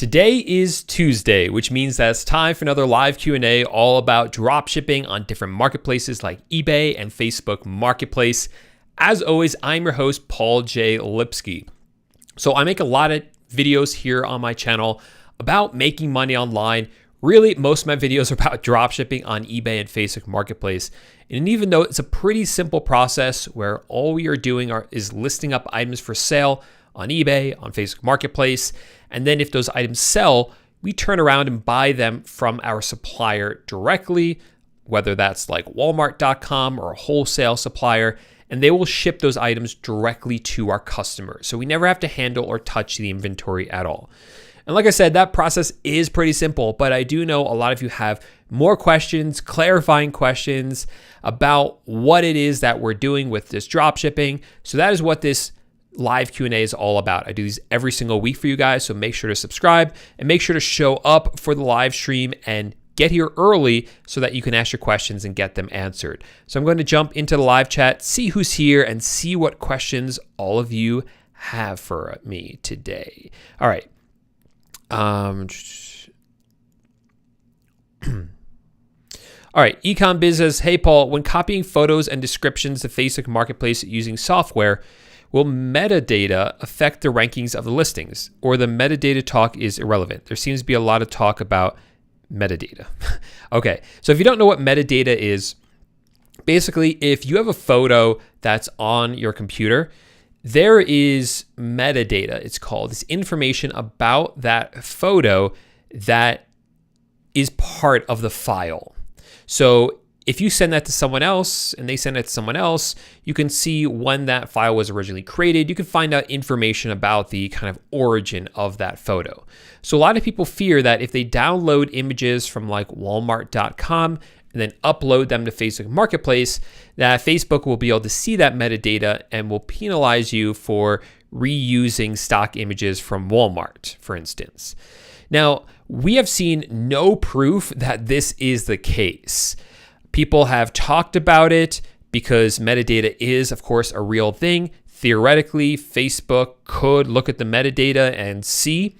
Today is Tuesday, which means that it's time for another live Q&A all about dropshipping on different marketplaces like eBay and Facebook Marketplace. As always, I'm your host, Paul J Lipsky. So I make a lot of videos here on my channel about making money online. Really, most of my videos are about dropshipping on eBay and Facebook Marketplace. And even though it's a pretty simple process where all we are doing is listing up items for sale on eBay, on Facebook Marketplace, and then if those items sell, we turn around and buy them from our supplier directly, whether that's like Walmart.com or a wholesale supplier, and they will ship those items directly to our customers. So we never have to handle or touch the inventory at all. And like I said, that process is pretty simple, but I do know a lot of you have more questions, clarifying questions about what it is that we're doing with this drop shipping. So that is what this live Q&A is all about. I do these every single week for you guys, so make sure to subscribe and make sure to show up for the live stream and get here early so that you can ask your questions and get them answered. So I'm going to jump into the live chat, see who's here, and see what questions all of you have for me today. All right. All right, Econ Biz says, hey Paul, when copying photos and descriptions to Facebook Marketplace using software, will metadata affect the rankings of the listings, or the metadata talk is irrelevant? There seems to be a lot of talk about metadata. Okay, so if you don't know what metadata is, basically if you have a photo that's on your computer, there is metadata, it's called. It's information about that photo that is part of the file. So if you send that to someone else and they send it to someone else, you can see when that file was originally created. You can find out information about the kind of origin of that photo. So a lot of people fear that if they download images from like Walmart.com and then upload them to Facebook Marketplace, that Facebook will be able to see that metadata and will penalize you for reusing stock images from Walmart, for instance. Now, we have seen no proof that this is the case. People have talked about it because metadata is, of course, a real thing. Theoretically, Facebook could look at the metadata and see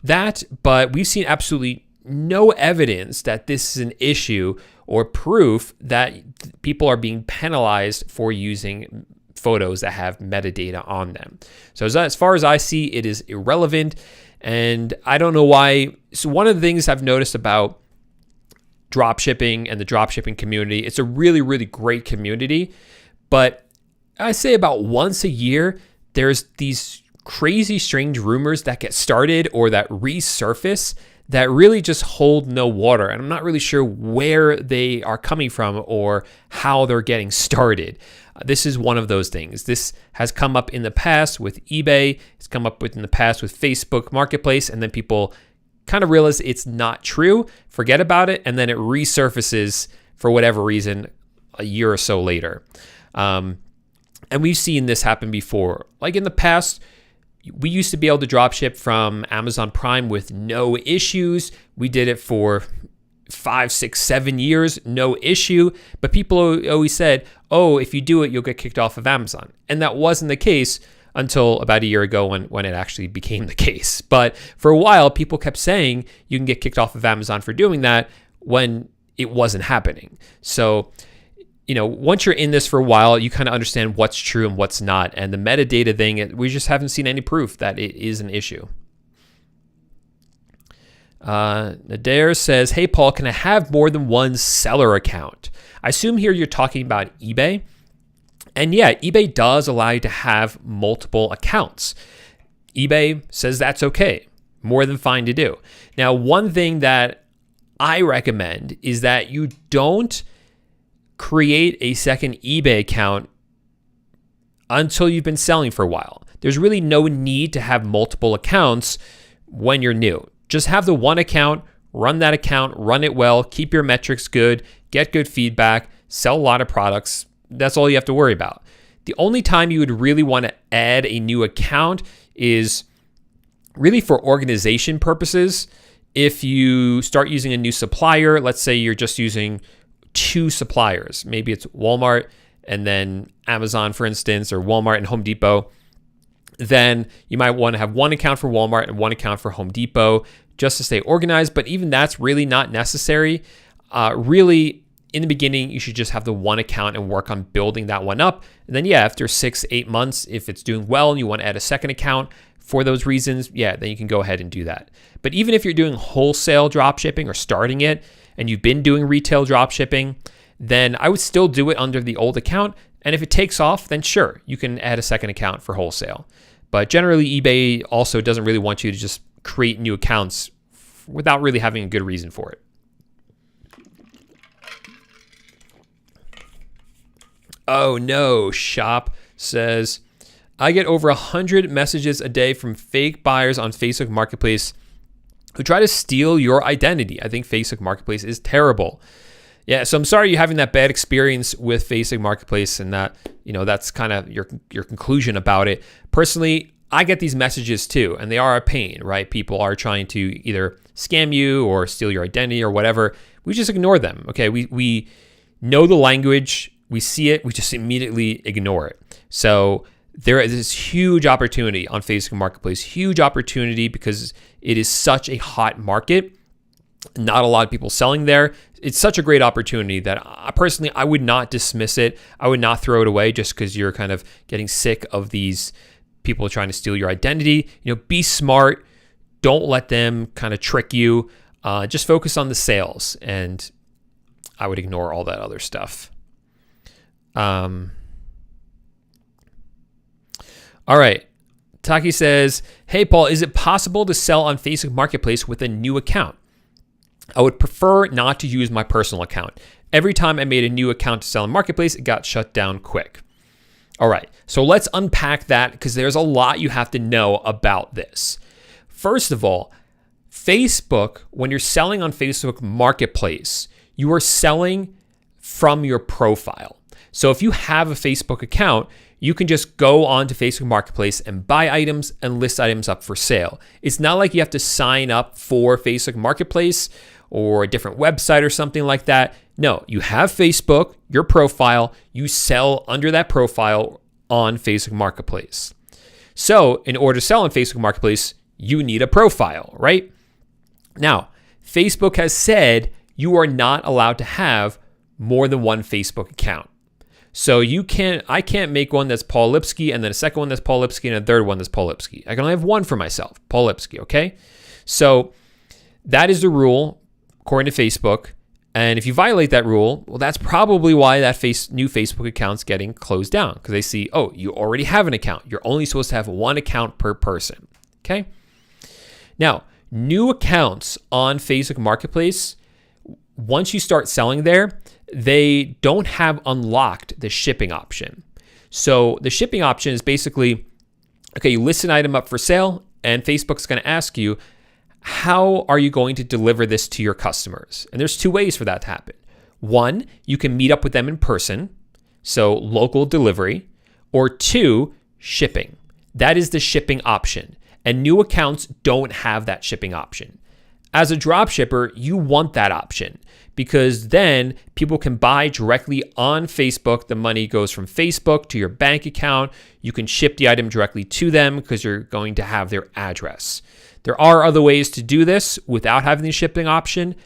that, but we've seen absolutely no evidence that this is an issue or proof that people are being penalized for using photos that have metadata on them. So as far as I see, it is irrelevant, and I don't know why. So one of the things I've noticed about dropshipping and the dropshipping community, it's a really, really great community, but I say about once a year, there's these crazy, strange rumors that get started or that resurface that really just hold no water. And I'm not really sure where they are coming from or how they're getting started. This is one of those things. This has come up in the past with eBay. It's come up in the past with Facebook Marketplace. And then people kind of realize it's not true, forget about it, and then it resurfaces for whatever reason a year or so later. And we've seen this happen before. Like in the past, we used to be able to dropship from Amazon Prime with no issues. We did it for 5, 6, 7 years, no issue. But people always said, oh, if you do it, you'll get kicked off of Amazon. And that wasn't the case until about a year ago when it actually became the case. But for a while, people kept saying you can get kicked off of Amazon for doing that when it wasn't happening. So, once you're in this for a while, you kind of understand what's true and what's not. And the metadata thing, we just haven't seen any proof that it is an issue. Nader says, hey, Paul, can I have more than one seller account? I assume here you're talking about eBay. And yeah, eBay does allow you to have multiple accounts. eBay says that's okay, more than fine to do. Now, one thing that I recommend is that you don't create a second eBay account until you've been selling for a while. There's really no need to have multiple accounts when you're new. Just have the one account, run that account, run it well, keep your metrics good, get good feedback, sell a lot of products. That's all you have to worry about. The only time you would really want to add a new account is really for organization purposes. If you start using a new supplier, let's say you're just using 2 suppliers, maybe it's Walmart and then Amazon, for instance, or Walmart and Home Depot, then you might want to have one account for Walmart and one account for Home Depot just to stay organized, but even that's really not necessary. Really, in the beginning, you should just have the one account and work on building that one up. And then, after 6-8 months, if it's doing well and you want to add a second account for those reasons, then you can go ahead and do that. But even if you're doing wholesale dropshipping or starting it, and you've been doing retail dropshipping, then I would still do it under the old account. And if it takes off, then sure, you can add a second account for wholesale. But generally, eBay also doesn't really want you to just create new accounts without really having a good reason for it. Oh no, Shop says, I get over 100 messages a day from fake buyers on Facebook Marketplace who try to steal your identity. I think Facebook Marketplace is terrible. So I'm sorry you're having that bad experience with Facebook Marketplace, and that, that's kind of your conclusion about it. Personally, I get these messages too, and they are a pain, right? People are trying to either scam you or steal your identity or whatever. We just ignore them, okay? We know the language, we see it, we just immediately ignore it. So there is this huge opportunity on Facebook Marketplace, huge opportunity because it is such a hot market. Not a lot of people selling there. It's such a great opportunity that I would not dismiss it. I would not throw it away just because you're kind of getting sick of these people trying to steal your identity. Be smart. Don't let them kind of trick you. Just focus on the sales, and I would ignore all that other stuff. All right. Taki says, hey, Paul, is it possible to sell on Facebook Marketplace with a new account? I would prefer not to use my personal account. Every time I made a new account to sell on Marketplace, it got shut down quick. All right, so let's unpack that because there's a lot you have to know about this. First of all, Facebook, when you're selling on Facebook Marketplace, you are selling from your profile. So if you have a Facebook account, you can just go on to Facebook Marketplace and buy items and list items up for sale. It's not like you have to sign up for Facebook Marketplace or a different website or something like that. No, you have Facebook, your profile, you sell under that profile on Facebook Marketplace. So in order to sell on Facebook Marketplace, you need a profile, right? Now, Facebook has said you are not allowed to have more than one Facebook account. So I can't make one that's Paul Lipsky and then a second one that's Paul Lipsky and a third one that's Paul Lipsky. I can only have one for myself, Paul Lipsky, okay? So that is the rule according to Facebook. And if you violate that rule, well, that's probably why that new Facebook account's getting closed down, because they see, oh, you already have an account. You're only supposed to have one account per person, okay? Now, new accounts on Facebook Marketplace, once you start selling there, they don't have unlocked the shipping option. So the shipping option is basically, okay, you list an item up for sale and Facebook's going to ask you, how are you going to deliver this to your customers? And there's two ways for that to happen. One, you can meet up with them in person, so local delivery, or two, shipping. That is the shipping option. And new accounts don't have that shipping option. As a dropshipper, you want that option because then people can buy directly on Facebook. The money goes from Facebook to your bank account. You can ship the item directly to them because you're going to have their address. There are other ways to do this without having the shipping option,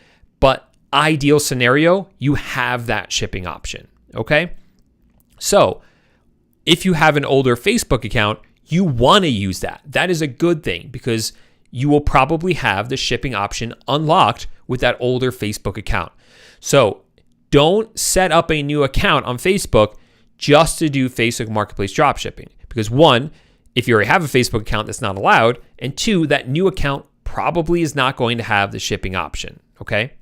but ideal scenario, you have that shipping option, okay? So if you have an older Facebook account, you want to use that. That is a good thing because you will probably have the shipping option unlocked with that older Facebook account. So don't set up a new account on Facebook just to do Facebook Marketplace dropshipping. Because one, if you already have a Facebook account, that's not allowed. And two, that new account probably is not going to have the shipping option, okay?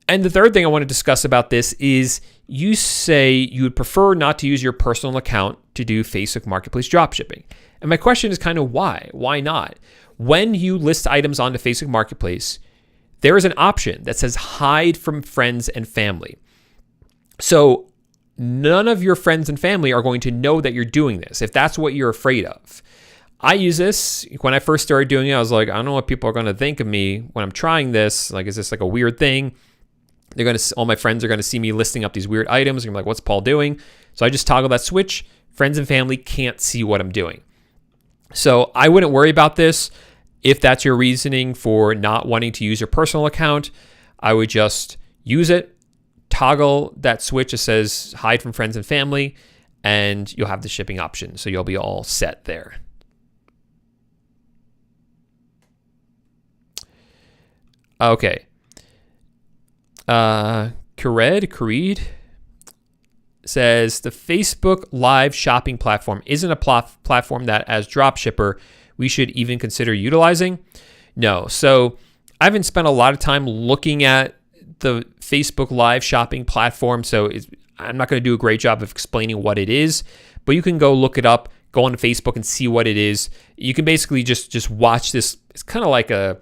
And the third thing I want to discuss about this is you say you would prefer not to use your personal account to do Facebook Marketplace dropshipping. And my question is kind of why? Why not? When you list items onto Facebook Marketplace, there is an option that says hide from friends and family. So none of your friends and family are going to know that you're doing this if that's what you're afraid of. I use this when I first started doing it. I was like, I don't know what people are going to think of me when I'm trying this. Like, is this like a weird thing? All my friends are going to see me listing up these weird items. And I'm like, what's Paul doing? So I just toggle that switch. Friends and family can't see what I'm doing. So I wouldn't worry about this. If that's your reasoning for not wanting to use your personal account, I would just use it, toggle that switch that says hide from friends and family, and you'll have the shipping option. So you'll be all set there. Okay. Kareed says the Facebook live shopping platform isn't a platform that as dropshipper we should even consider utilizing. No. So I haven't spent a lot of time looking at the Facebook live shopping platform. So I'm not going to do a great job of explaining what it is, but you can go look it up, go on Facebook and see what it is. You can basically just watch this. It's kind of like one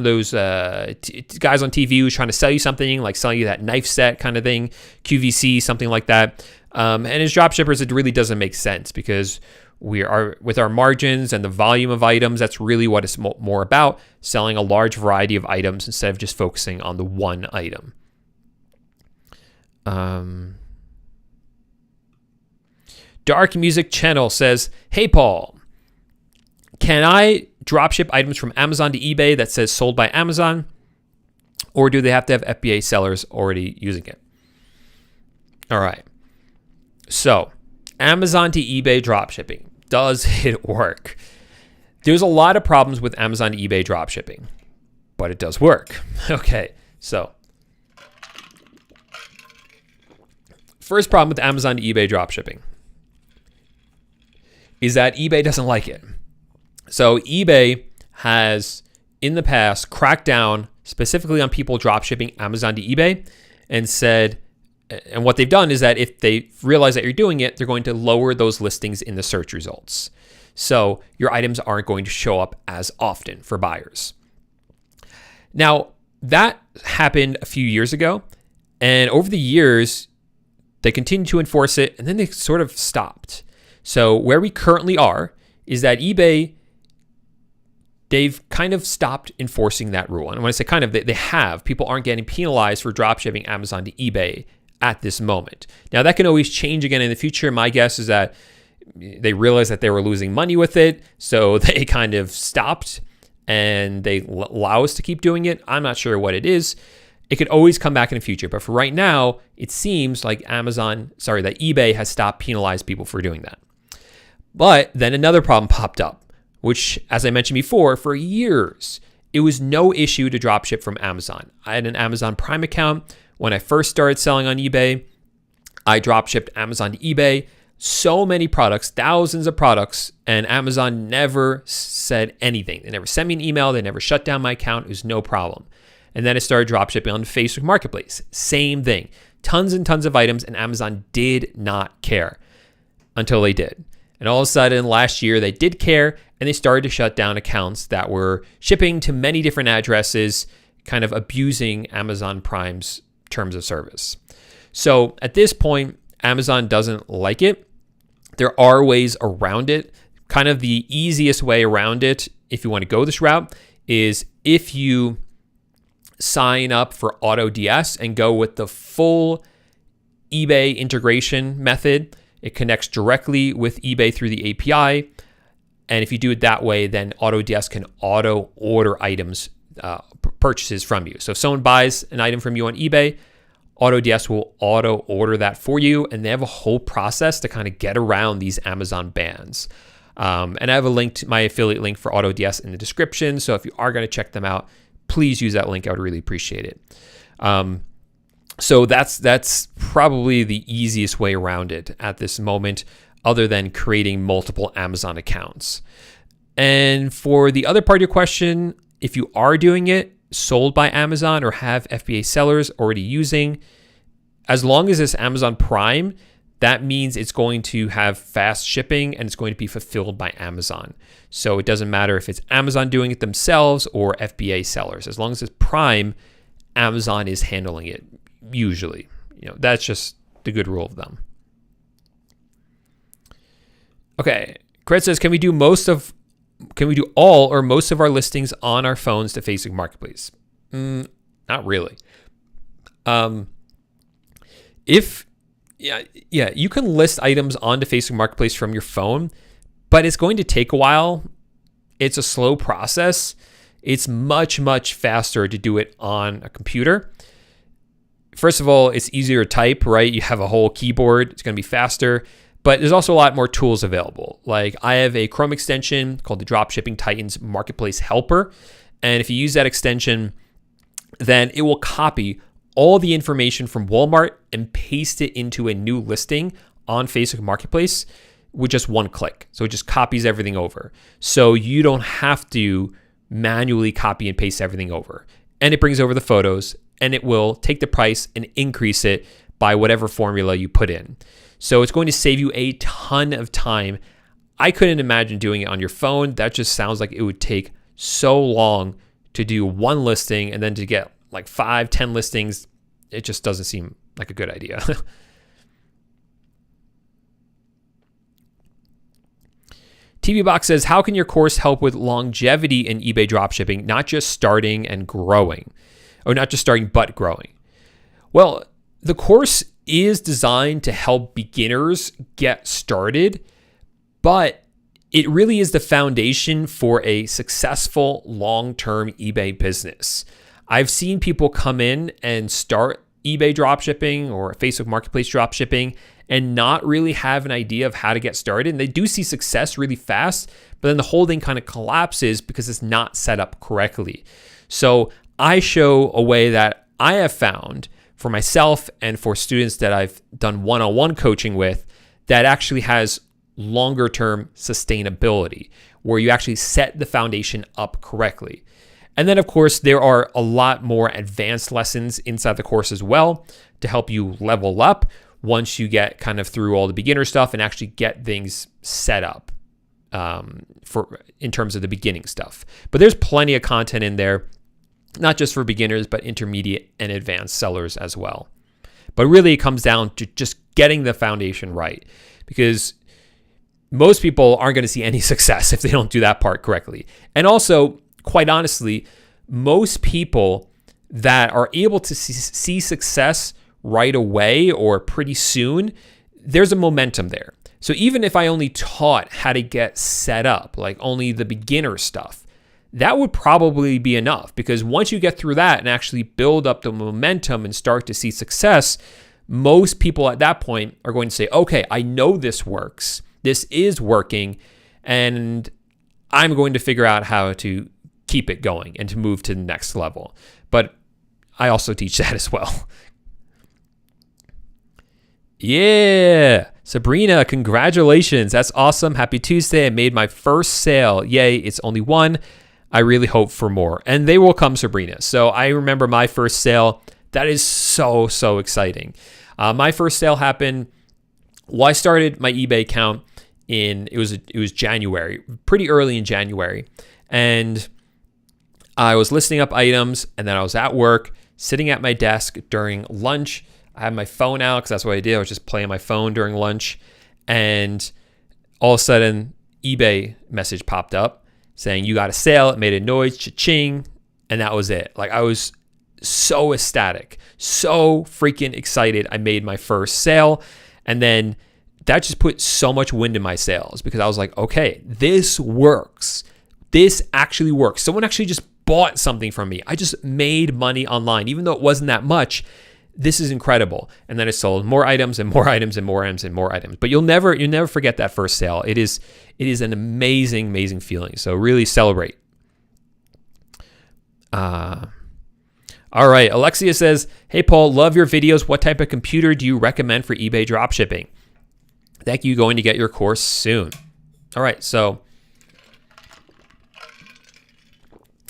of those guys on TV who's trying to sell you something, like selling you that knife set kind of thing, QVC, something like that. And as dropshippers, it really doesn't make sense because we are with our margins and the volume of items. That's really what it's more about, selling a large variety of items instead of just focusing on the one item. Dark Music Channel says, "Hey Paul, can I dropship items from Amazon to eBay that says sold by Amazon, or do they have to have FBA sellers already using it?" All right. So Amazon to eBay dropshipping, does it work? There's a lot of problems with Amazon to eBay dropshipping, but it does work. Okay, so first problem with Amazon to eBay dropshipping is that eBay doesn't like it. So eBay has in the past cracked down specifically on people dropshipping Amazon to eBay and said, and what they've done is that if they realize that you're doing it, they're going to lower those listings in the search results. So your items aren't going to show up as often for buyers. Now, that happened a few years ago, and over the years, they continued to enforce it, and then they sort of stopped. So where we currently are is that eBay, they've kind of stopped enforcing that rule. And when I say kind of, they have. People aren't getting penalized for dropshipping Amazon to eBay at this moment. Now, that can always change again in the future. My guess is that they realized that they were losing money with it, so they kind of stopped and they allow us to keep doing it. I'm not sure what it is. It could always come back in the future, but for right now, it seems like that eBay has stopped penalizing people for doing that. But then another problem popped up, which, as I mentioned before, for years, it was no issue to dropship from Amazon. I had an Amazon Prime account. When I first started selling on eBay, I dropshipped Amazon to eBay. So many products, thousands of products, and Amazon never said anything. They never sent me an email. They never shut down my account. It was no problem. And then I started dropshipping on Facebook Marketplace. Same thing. Tons and tons of items, and Amazon did not care until they did. And all of a sudden, last year, they did care, and they started to shut down accounts that were shipping to many different addresses, kind of abusing Amazon Prime's terms of service. So at this point, Amazon doesn't like it. There are ways around it. Kind of the easiest way around it, if you want to go this route, is if you sign up for AutoDS and go with the full eBay integration method. It connects directly with eBay through the API. And if you do it that way, then AutoDS can auto order items, purchases from you. So if someone buys an item from you on eBay, AutoDS will auto order that for you. And they have a whole process to kind of get around these Amazon bans. And I have a link to my affiliate link for AutoDS in the description. So if you are going to check them out, please use that link. I would really appreciate it. So that's probably the easiest way around it at this moment, other than creating multiple Amazon accounts. And for the other part of your question, if you are doing it sold by Amazon or have FBA sellers already using, as long as it's Amazon Prime, that means it's going to have fast shipping and it's going to be fulfilled by Amazon. So it doesn't matter if it's Amazon doing it themselves or FBA sellers. As long as it's Prime, Amazon is handling it usually. That's just the good rule of thumb. Okay, Cred says, can we do all or most of our listings on our phones to Facebook Marketplace? Not really. You can list items onto Facebook Marketplace from your phone, but it's going to take a while. it's a slow process. It's much, much faster to do it on a computer. First of all, it's easier to type, right? You have a whole keyboard. It's going to be faster. But there's also a lot more tools available. Like I have a Chrome extension called the Dropshipping Titans Marketplace Helper. And if you use that extension, then it will copy all the information from Walmart and paste it into a new listing on Facebook Marketplace with just one click. So it just copies everything over. So you don't have to manually copy and paste everything over. And it brings over the photos, and it will take the price and increase it by whatever formula you put in. So it's going to save you a ton of time. I couldn't imagine doing it on your phone. That just sounds like it would take so long to do one listing and then to get like 5-10 listings. It just doesn't seem like a good idea. TV Box says, how can your course help with longevity in eBay dropshipping, not just starting and growing, or not just starting but growing? Well, the course is designed to help beginners get started, but it really is the foundation for a successful long-term eBay business. I've seen people come in and start eBay dropshipping or Facebook Marketplace dropshipping and not really have an idea of how to get started. And they do see success really fast, but then the whole thing kind of collapses because it's not set up correctly. So I show a way that I have found for myself and for students that I've done one-on-one coaching with that actually has longer term sustainability, where you actually set the foundation up correctly. And then, of course, there are a lot more advanced lessons inside the course as well to help you level up once you get kind of through all the beginner stuff and actually get things set up in terms of the beginning stuff. But there's plenty of content in there, not just for beginners, but intermediate and advanced sellers as well. But really, it comes down to just getting the foundation right, because most people aren't going to see any success if they don't do that part correctly. And also, quite honestly, most people that are able to see success right away or pretty soon, there's a momentum there. So even if I only taught how to get set up, like only the beginner stuff, that would probably be enough, because once you get through that and actually build up the momentum and start to see success, most people at that point are going to say, okay, I know this works. This is working, and I'm going to figure out how to keep it going and to move to the next level. But I also teach that as well. Yeah, Sabrina, congratulations. That's awesome. Happy Tuesday. I made my first sale. Yay, it's only one. I really hope for more. And they will come, Sabrina. So I remember my first sale. That is so exciting. My first sale happened, well, I started my eBay account it was January, pretty early in January. And I was listing up items, and then I was at work, sitting at my desk during lunch. I had my phone out because that's what I did. I was just playing my phone during lunch. And all of a sudden, eBay message popped up saying, you got a sale. It made a noise, cha-ching. And that was it. Like, I was so ecstatic, so freaking excited. I made my first sale. And then that just put so much wind in my sails, because I was like, okay, this works. This actually works. Someone actually just bought something from me. I just made money online, even though it wasn't that much. This is incredible. And then I sold more items and more items and more items and more items. But you'll never forget that first sale. It is an amazing feeling. So really celebrate. All right. Alexia says, hey, Paul, love your videos. What type of computer do you recommend for eBay dropshipping? Thank you. Going to get your course soon. All right. So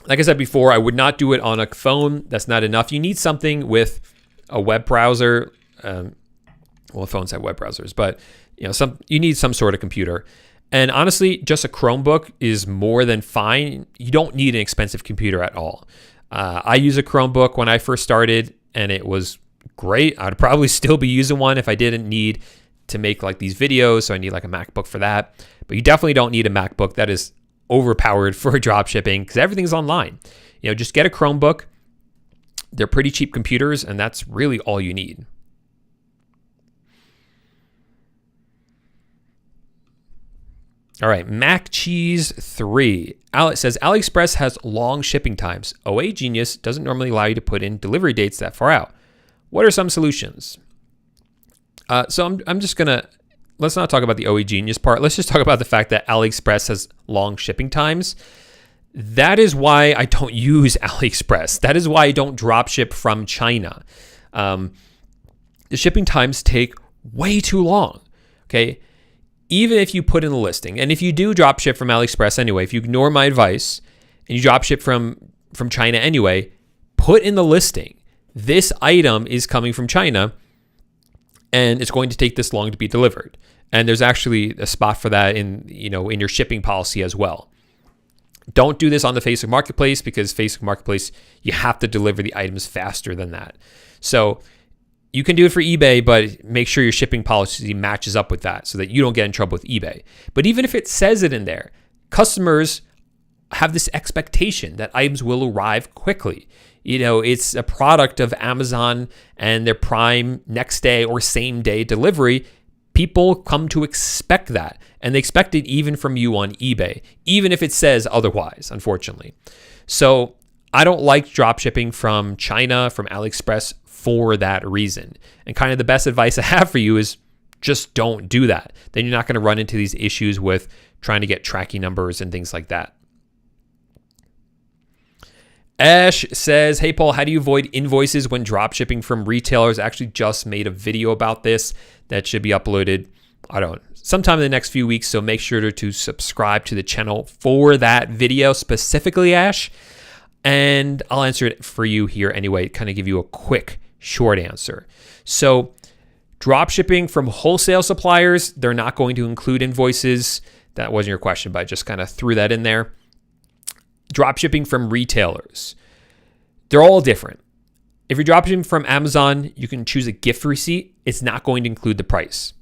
like I said before, I would not do it on a phone. That's not enough. You need something with a web browser. Well, phones have web browsers, but you need some sort of computer. And honestly, just a Chromebook is more than fine. You don't need an expensive computer at all. I use a Chromebook when I first started, and it was great. I'd probably still be using one if I didn't need to make like these videos. So I need like a MacBook for that. But you definitely don't need a MacBook. That is overpowered for drop shipping, because everything's online. Just get a Chromebook. They're pretty cheap computers, and that's really all you need. All right, Mac Cheese 3. It says Aliexpress has long shipping times. OA Genius doesn't normally allow you to put in delivery dates that far out. What are some solutions? So I'm just going to, let's not talk about the OA Genius part. Let's just talk about the fact that Aliexpress has long shipping times. That is why I don't use Aliexpress. That is why I don't dropship from China. The shipping times take way too long, okay? Even if you put in the listing, and if you do dropship from Aliexpress anyway, if you ignore my advice and you dropship from China anyway, put in the listing, this item is coming from China and it's going to take this long to be delivered. And there's actually a spot for that in your shipping policy as well. Don't do this on the Facebook Marketplace, because Facebook Marketplace, you have to deliver the items faster than that. So you can do it for eBay, but make sure your shipping policy matches up with that so that you don't get in trouble with eBay. But even if it says it in there, customers have this expectation that items will arrive quickly. It's a product of Amazon and their Prime next day or same day delivery. People come to expect that, and they expect it even from you on eBay, even if it says otherwise, unfortunately. So I don't like drop shipping from China, from Aliexpress, for that reason. And kind of the best advice I have for you is just don't do that. Then you're not going to run into these issues with trying to get tracking numbers and things like that. Ash says, hey, Paul, how do you avoid invoices when drop shipping from retailers? I actually just made a video about this that should be uploaded, sometime in the next few weeks. So make sure to subscribe to the channel for that video specifically, Ash. And I'll answer it for you here anyway, kind of give you a quick, short answer. So drop shipping from wholesale suppliers, they're not going to include invoices. That wasn't your question, but I just kind of threw that in there. Drop shipping from retailers, they're all different. If you're drop shipping from Amazon, you can choose a gift receipt. It's not going to include the price.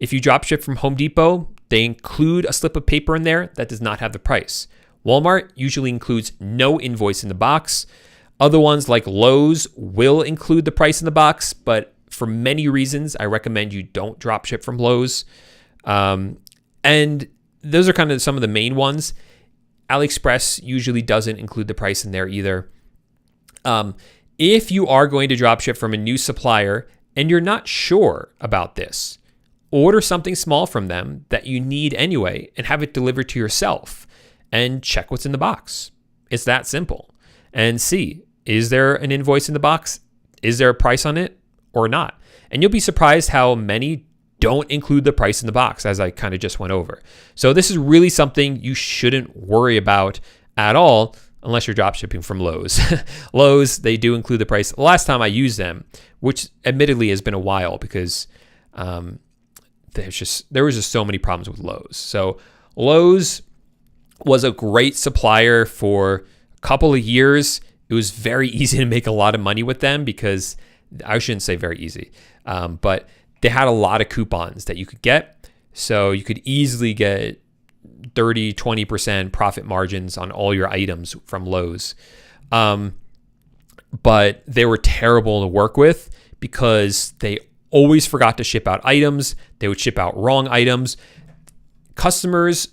If you drop ship from Home Depot, they include a slip of paper in there that does not have the price. Walmart usually includes no invoice in the box. Other ones like Lowe's will include the price in the box, but for many reasons, I recommend you don't drop ship from Lowe's. And those are kind of some of the main ones. Aliexpress usually doesn't include the price in there either. If you are going to drop ship from a new supplier and you're not sure about this, order something small from them that you need anyway and have it delivered to yourself and check what's in the box. It's that simple. And see, is there an invoice in the box? Is there a price on it or not? And you'll be surprised how many don't include the price in the box, as I kind of just went over. So this is really something you shouldn't worry about at all unless you're drop shipping from Lowe's. Lowe's, they do include the price. The last time I used them, which admittedly has been a while because there was just so many problems with Lowe's. So Lowe's was a great supplier for a couple of years. It was very easy to make a lot of money with them because, I shouldn't say very easy, but they had a lot of coupons that you could get. So you could easily get 30, 20% profit margins on all your items from Lowe's. But they were terrible to work with because they always forgot to ship out items. They would ship out wrong items. Customers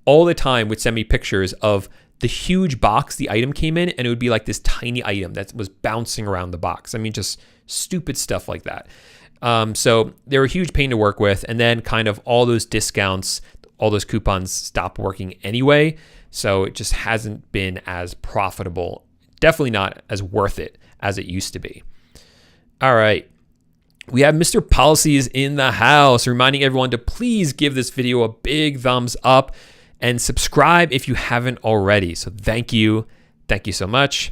all the time would send me pictures of the huge box the item came in, and it would be like this tiny item that was bouncing around the box. I mean, just stupid stuff like that. So they were a huge pain to work with. And then kind of all those discounts, all those coupons stopped working anyway. So it just hasn't been as profitable, definitely not as worth it as it used to be. All right. We have Mr. Policies in the house, reminding everyone to please give this video a big thumbs up and subscribe if you haven't already. So thank you. Thank you so much.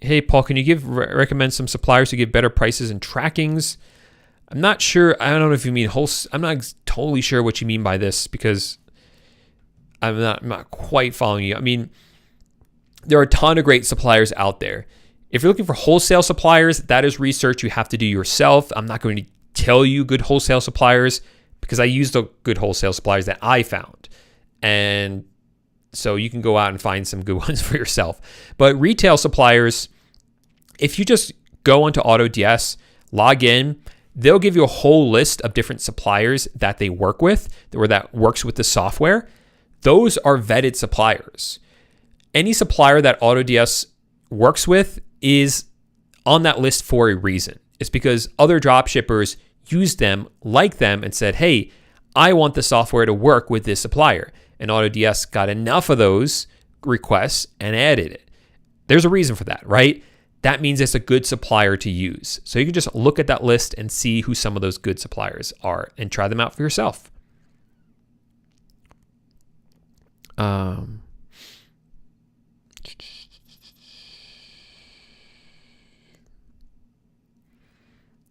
Hey, Paul, can you recommend some suppliers who give better prices and trackings? I'm not sure. I don't know if you mean I'm not totally sure what you mean by this because I'm not quite following you. I mean, there are a ton of great suppliers out there. If you're looking for wholesale suppliers, that is research you have to do yourself. I'm not going to tell you good wholesale suppliers because I used the good wholesale suppliers that I found. And so you can go out and find some good ones for yourself. But retail suppliers, if you just go onto AutoDS, log in, they'll give you a whole list of different suppliers that they work with, or that works with the software. Those are vetted suppliers. Any supplier that AutoDS works with is on that list for a reason. It's because other dropshippers used them, liked them, and said, hey, I want the software to work with this supplier. And AutoDS got enough of those requests and added it. There's a reason for that, right? That means it's a good supplier to use. So you can just look at that list and see who some of those good suppliers are and try them out for yourself.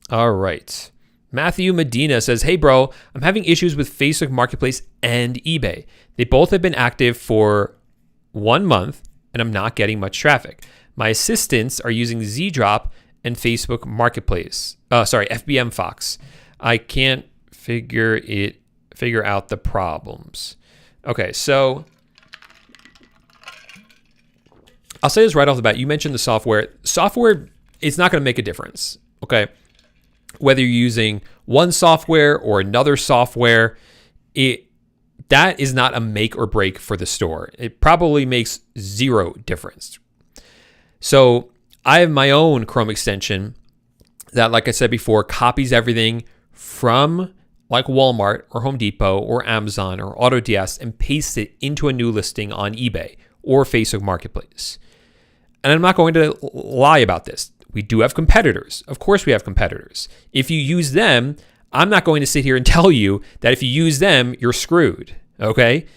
All right. Matthew Medina says, hey bro, I'm having issues with Facebook Marketplace and eBay. They both have been active for 1 month and I'm not getting much traffic. My assistants are using ZDrop and Facebook Marketplace. FBM Fox. I can't figure out the problems. Okay, so I'll say this right off the bat. You mentioned the software. Software is not going to make a difference, okay? Whether you're using one software or another software, that is not a make or break for the store. It probably makes zero difference. So I have my own Chrome extension that, like I said before, copies everything from like Walmart or Home Depot or Amazon or AutoDS and pastes it into a new listing on eBay or Facebook Marketplace. And I'm not going to lie about this. We do have competitors. Of course we have competitors. If you use them, I'm not going to sit here and tell you that if you use them, you're screwed, okay?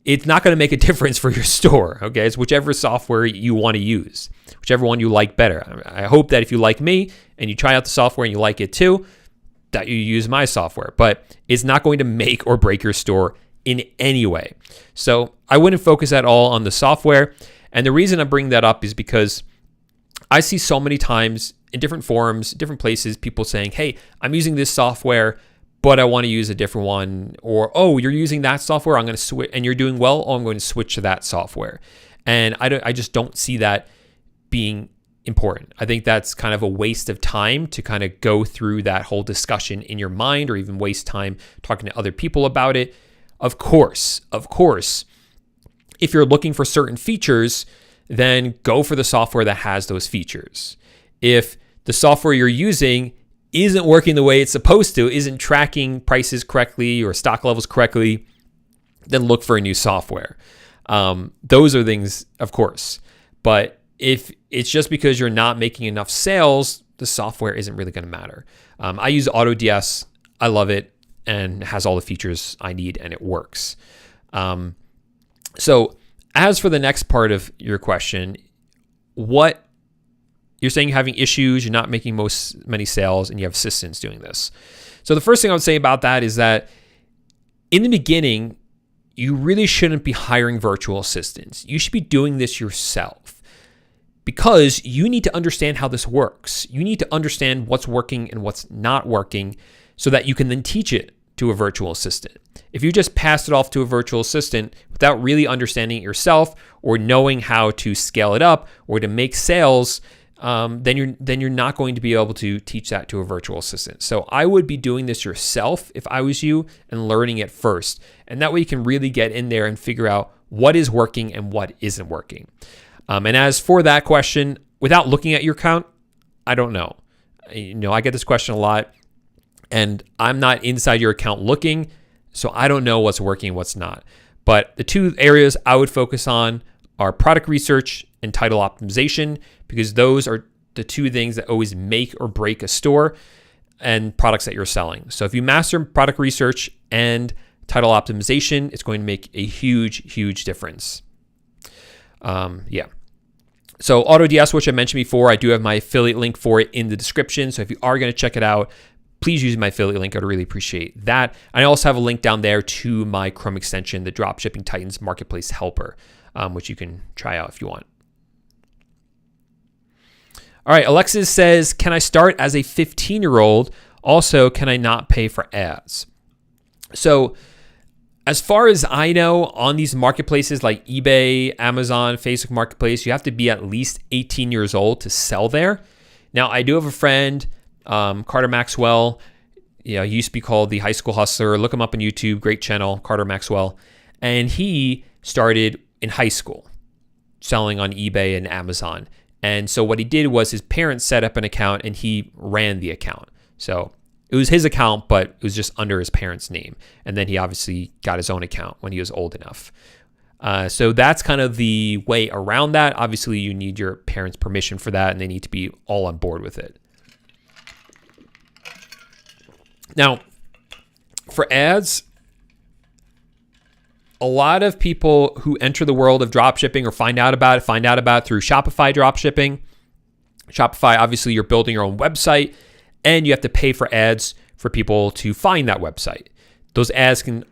It's not going to make a difference for your store, okay? It's whichever software you want to use, whichever one you like better. I hope that if you like me and you try out the software and you like it too, that you use my software. But it's not going to make or break your store in any way. So I wouldn't focus at all on the software. And the reason I bring that up is because I see so many times in different forums, different places, people saying, hey, I'm using this software, but I want to use a different one. Or, oh, you're using that software, I'm going to switch, and you're doing well, oh, I'm going to switch to that software. And I just don't see that being important. I think that's kind of a waste of time to kind of go through that whole discussion in your mind, or even waste time talking to other people about it. Of course, if you're looking for certain features, then go for the software that has those features. If the software you're using isn't working the way it's supposed to, isn't tracking prices correctly or stock levels correctly, then look for a new software. Those are things, of course. But if it's just because you're not making enough sales, the software isn't really going to matter. I use AutoDS. I love it and it has all the features I need and it works. So as for the next part of your question, what you're saying, you're having issues, you're not making many sales, and you have assistants doing this. So the first thing I would say about that is that in the beginning, you really shouldn't be hiring virtual assistants. You should be doing this yourself because you need to understand how this works. You need to understand what's working and what's not working so that you can then teach it to a virtual assistant. If you just pass it off to a virtual assistant without really understanding it yourself or knowing how to scale it up or to make sales, then you're not going to be able to teach that to a virtual assistant. So I would be doing this yourself if I was you and learning it first. And that way you can really get in there and figure out what is working and what isn't working. And as for that question, without looking at your account, I don't know. I get this question a lot and I'm not inside your account looking, so I don't know what's working and what's not. But the two areas I would focus on are product research and title optimization, because those are the two things that always make or break a store and products that you're selling. So if you master product research and title optimization, it's going to make a huge, huge difference. So AutoDS, which I mentioned before, I do have my affiliate link for it in the description. So if you are going to check it out, please use my affiliate link. I'd really appreciate that. I also have a link down there to my Chrome extension, the Dropshipping Titans Marketplace Helper, which you can try out if you want. All right, Alexis says, can I start as a 15-year-old? Also, can I not pay for ads? So as far as I know, on these marketplaces like eBay, Amazon, Facebook Marketplace, you have to be at least 18 years old to sell there. Now, I do have a friend, Carter Maxwell, He used to be called the High School Hustler. Look him up on YouTube. Great channel, Carter Maxwell. And he started in high school selling on eBay and Amazon. And so what he did was his parents set up an account and he ran the account. So it was his account, but it was just under his parents' name. And then he obviously got his own account when he was old enough. So that's kind of the way around that. Obviously, you need your parents' permission for that, and they need to be all on board with it. Now, for ads, a lot of people who enter the world of dropshipping or find out about it through Shopify dropshipping. Shopify, obviously, you're building your own website, and you have to pay for ads for people to find that website. Those ads can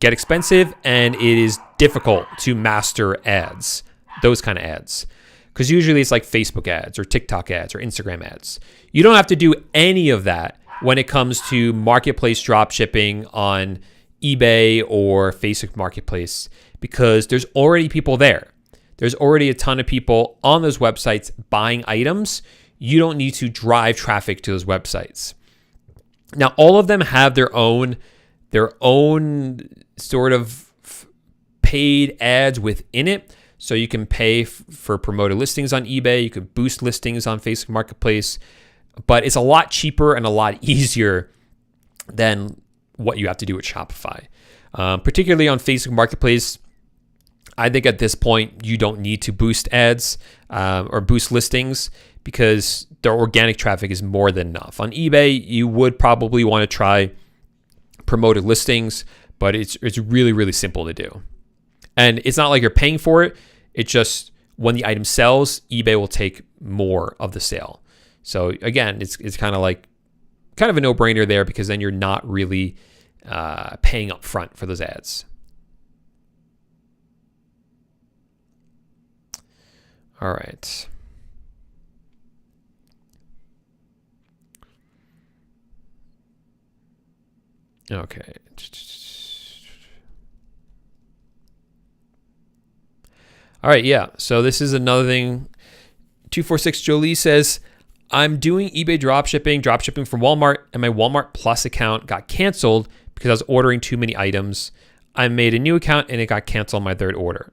get expensive, and it is difficult to master ads, those kind of ads. Because usually it's like Facebook ads or TikTok ads or Instagram ads. You don't have to do any of that when it comes to marketplace dropshipping on eBay or Facebook Marketplace, because there's already people there. There's already a ton of people on those websites buying items. You don't need to drive traffic to those websites. Now, all of them have their own sort of paid ads within it. So you can pay for promoted listings on eBay. You can boost listings on Facebook Marketplace, but it's a lot cheaper and a lot easier than what you have to do with Shopify. Particularly on Facebook Marketplace, I think at this point, you don't need to boost ads or boost listings because their organic traffic is more than enough. On eBay, you would probably want to try promoted listings, but it's really, really simple to do. And it's not like you're paying for it. It's just when the item sells, eBay will take more of the sale. So again, it's kind of a no-brainer there because then you're not really paying up front for those ads. All right. Okay. All right, yeah. So this is another thing. 246 Jolie says, I'm doing eBay dropshipping from Walmart, and my Walmart Plus account got canceled because I was ordering too many items. I made a new account and it got canceled on my third order.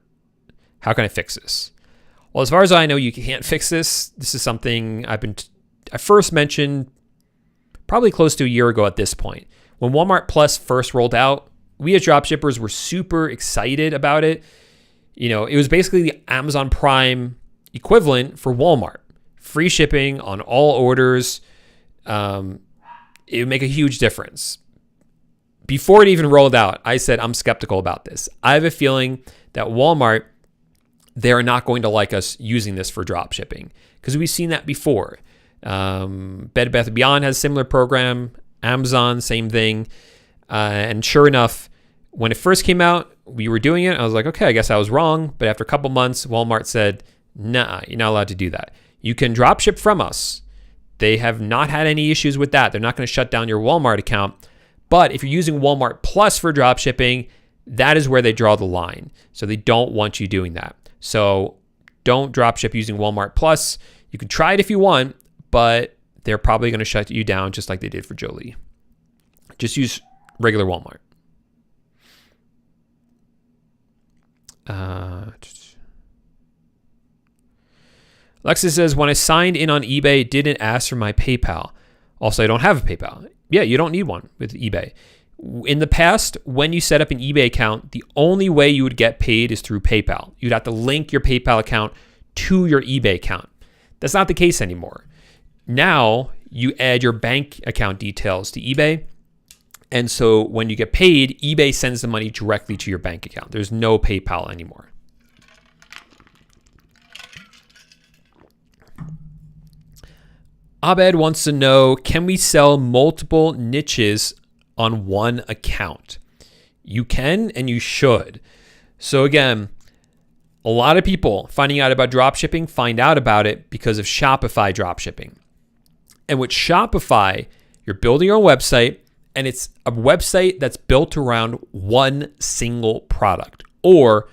How can I fix this? Well, as far as I know, you can't fix this. This is something I first mentioned probably close to a year ago at this point. When Walmart Plus first rolled out, we as dropshippers were super excited about it. It was basically the Amazon Prime equivalent for Walmart. Free shipping on all orders. It would make a huge difference. Before it even rolled out, I said I'm skeptical about this. I have a feeling that Walmart, they're not going to like us using this for drop shipping because we've seen that before. Bed Bath & Beyond has a similar program. Amazon, same thing. And sure enough, when it first came out, we were doing it. I was like, okay, I guess I was wrong. But after a couple months, Walmart said, nah, you're not allowed to do that. You can drop ship from us. They have not had any issues with that. They're not going to shut down your Walmart account. But if you're using Walmart Plus for drop shipping, that is where they draw the line. So they don't want you doing that. So don't drop ship using Walmart Plus. You can try it if you want, but they're probably going to shut you down just like they did for Jolie. Just use regular Walmart. Alexis says, when I signed in on eBay, it didn't ask for my PayPal. Also, I don't have a PayPal. Yeah, you don't need one with eBay. In the past, when you set up an eBay account, the only way you would get paid is through PayPal. You'd have to link your PayPal account to your eBay account. That's not the case anymore. Now, you add your bank account details to eBay. And so when you get paid, eBay sends the money directly to your bank account. There's no PayPal anymore. Abed wants to know, can we sell multiple niches on one account? You can and you should. So again, a lot of people finding out about dropshipping find out about it because of Shopify dropshipping. And with Shopify, you're building your own website, and it's a website that's built around one single product or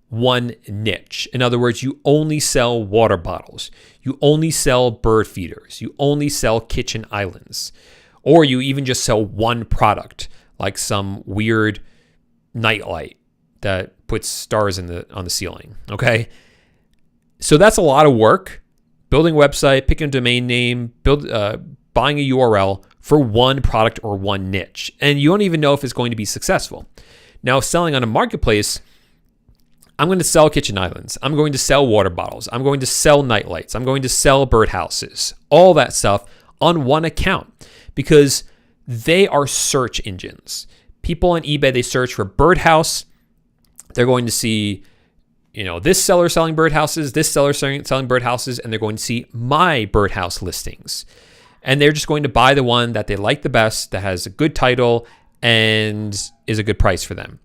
one niche. In other words, you only sell water bottles. You only sell bird feeders. You only sell kitchen islands. Or you even just sell one product, like some weird nightlight that puts stars on the ceiling, okay? So that's a lot of work. Building a website, picking a domain name, buying a URL for one product or one niche. And you don't even know if it's going to be successful. Now, selling on a marketplace, I'm going to sell kitchen islands. I'm going to sell water bottles. I'm going to sell nightlights. I'm going to sell birdhouses, all that stuff on one account because they are search engines. People on eBay, they search for birdhouse. They're going to see, this seller selling birdhouses, this seller selling birdhouses, and they're going to see my birdhouse listings. And they're just going to buy the one that they like the best, that has a good title and is a good price for them.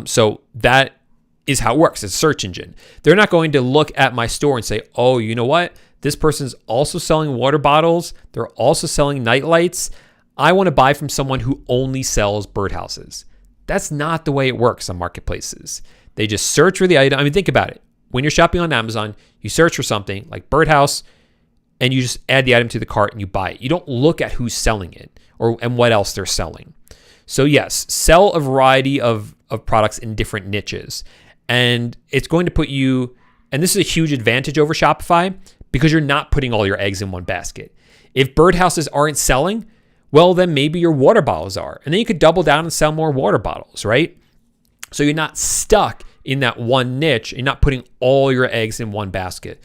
So that is how it works. It's a search engine. They're not going to look at my store and say, oh, you know what? This person's also selling water bottles. They're also selling nightlights. I want to buy from someone who only sells birdhouses. That's not the way it works on marketplaces. They just search for the item. I mean, think about it. When you're shopping on Amazon, you search for something like birdhouse and you just add the item to the cart and you buy it. You don't look at who's selling it and what else they're selling. So yes, sell a variety of products in different niches. And it's going to put you, and this is a huge advantage over Shopify because you're not putting all your eggs in one basket. If birdhouses aren't selling, well, then maybe your water bottles are. And then you could double down and sell more water bottles, right? So you're not stuck in that one niche. You're not putting all your eggs in one basket.